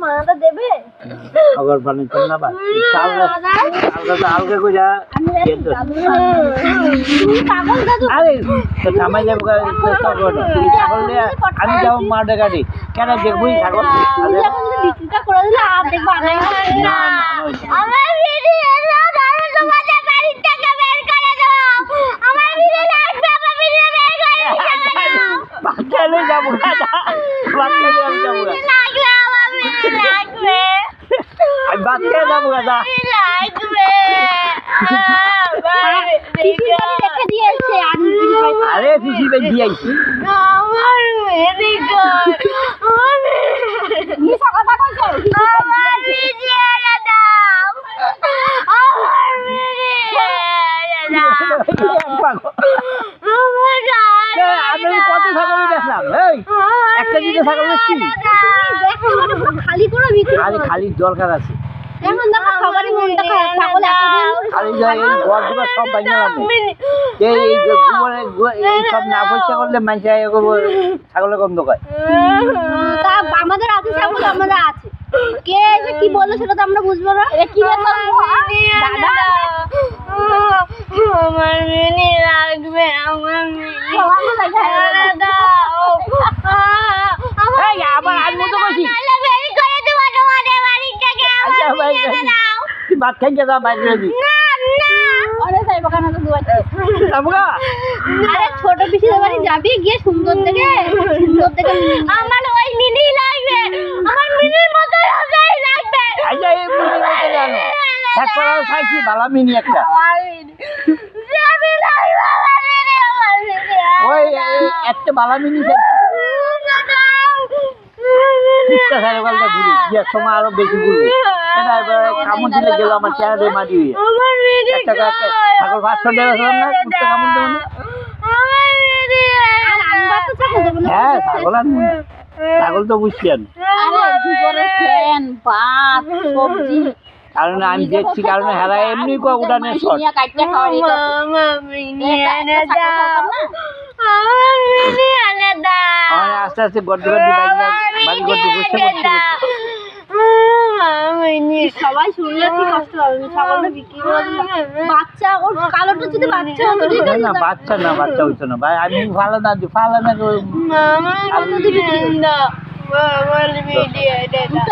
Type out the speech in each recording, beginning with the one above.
মানাটা দেবে अगर बने चलना बात साल का को जा अरे तो समय जब ছাগল নিয়ে আমি যাব মাঠে গাড়ি কেন দেখবই ছাগল বিক্রিটা করে দিলে আর দেখবো না আমার ভিডিও দাঁড়াও তোমাদের বাড়ি থেকে বের করে দাও আমার ভিডিও লাগবে আমার ভিডিও বের করে দাও বাচ্চা লই যাব না বাচ্চা লই আমি যাব না লাগবে আমার ভিডিও লাগবে আমি বাচ্চা যাব না লাগবে রেখে দিয়েছে আরে পিসি ভাই দিয়েছি আমার ভিডিও মিছা কথা কইছো আমার ভিডিও দাও আমার ভিডিও দাও আমি কত ছাগল দেখলাম এই একটা দিকে ছাগল দেখছি খালি করে বিক্রি আরে খালি দরকার আছে এখন দেখো সবারই মনটা খারাপ ছাগল এতদিন খালি যাই এই ঘরগুলো সব ভাঙা লাগবে এই এই সব না পয়সা করলে মানুষ ছাগলের গন্ধ করে তা আমাদের আছে ছাগল আমাদের আছে কে এসে কি বললো সেটা তো আমরা বুঝবো না কি ব্যাপার দাদা আমার মিনি লাগবে আমার মিনি দাও আবার আর মতো কইছি বেরি করে দেবো তোমাদের বাড়ি থেকে আচ্ছা ভাই তুই ভাত খাই যা বাইরে দি আরে সাইবা কানা তো দুয়াচ্ছে আমগা আরে ছোট পিসির বাড়ি যাবি গিয়ে সুন্দর দেখে আমার ওই মিনি লাগবে আমার মিনির মতো লাগবে আচ্ছা এই মিনি মতো জানো একবার খাইছি ভালো মিনি একটা যাবি লাগবে আমার মিনি ওই একটা ভালো মিনি কুত্তা সাইরে গেলটা ঘুরে গিয়ে সময় আরো বেশি ঘুরবে এটা কামড় দিলে গেল আমার চেহারা মাটি হয়ে একটা ছাগল 500 টাকা ছিলাম না কুত্তা কামড় দেবো না হ্যাঁ ছাগল আর ছাগল তো বুঝছি আমি কারণ আমি দেখছি কারণ হেরা এমনি উঠানের শট আস্তে আস্তে গড্ডি বাড়ি গড্ডি বসে সবাই শুনলে কি কষ্ট হবে ছাগলটা বিক্রি করে দিলাম বাচ্চা ওর কালোটা যদি বাচ্চা হতো ঠিক আছে না বাচ্চা হইতো না ভাই আমি ভালো না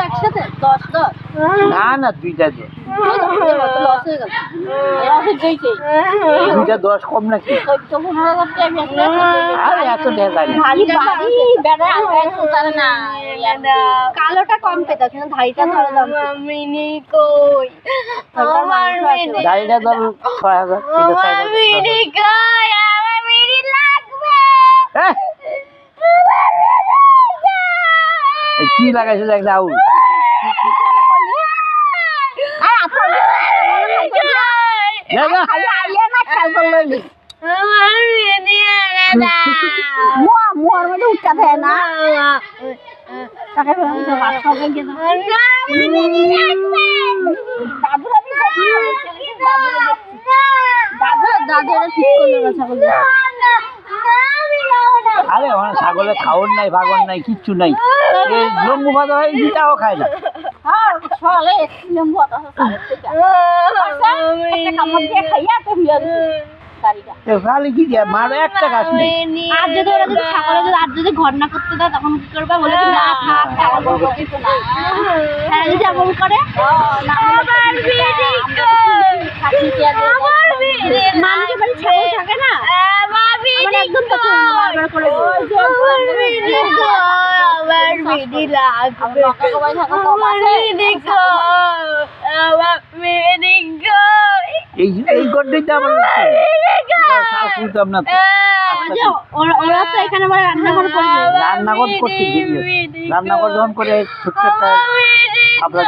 একসাথে 10 না দুইটা দে লস হয়ে গেল দুইটা 10 কম নাকি 14-15,000 আরে এত দেখা কালোটা কম পেত কিন্তু ধাড়িটা ধরে দাম মিনি কই আমার মিনি গাড়িটা ধর 6000 আমার মিনি কই আমার মিনি লাগবে কি লাগাইছে একটা আউল মোর মধ্যে উঠতে থাকে না দাদু ঠিক করলো না ছাগল আরে ছাগলের খাওয়ার নাই ভাগর নাই কিচ্ছু নাই লম্বু ভাত হয় সেটাও খায় না খালি কি দিয়ে মারো একটা গাছ নেই আর যদি ওরা যদি ছাগলের যদি ঘর না করতে দেয় তখন কি করবে বলে না ছাগল করতে না হ্যাঁ যদি এমন করে মানুষের বাড়ি ছাগল থাকে না একদম বারবার করে এই গড্ডিটা আমার শুনতাম না ওরা তো এখানে রান্নাঘর করবে রান্নাঘর করতে রান্নাঘর যখন করে ছোট্ট একটা আপনার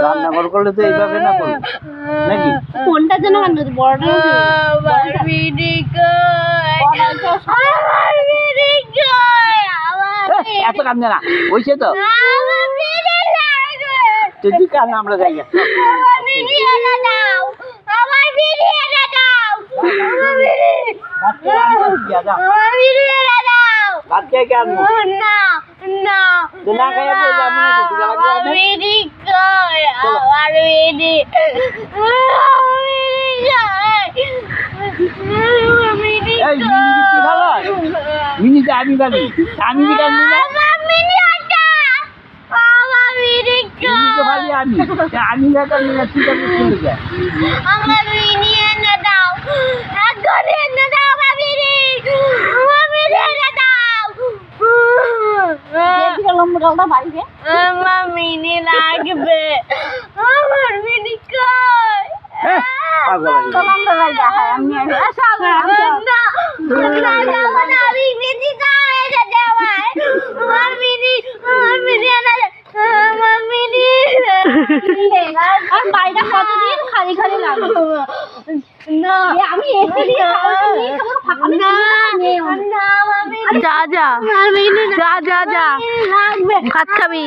রান্নাঘর করলে তো এইভাবে না করবে নাকি কোনটার জন্য রান্না বড়টা এত কান্দে না হয়েছে তো তুই কান আমরা যাই ভাত খেয়ে আনবো দিয়া দাও আমার বিড়িটা দাও ভাত খেয়ে কে আনবো না না তো না খাইয়া বলে যাবো না কিছু লাগবে আমার বিড়ি কই আমার বিড়ি এই মিনি কি ভালো মিনিতে আমি বালি আমি বিকাল নিলাম মিনি তো ভালি আমি একটা নিয়ে ঠিক আছে চলে যায় আমার বিড়ি এনে দাও একবার এনে দাও আমার বিড়ি এনে দাও আমার মিনি লাগবে আমার মিনি কই কতদিন খালি খালি লাগবে আমি যা যা যা যা যা ভাত খাবি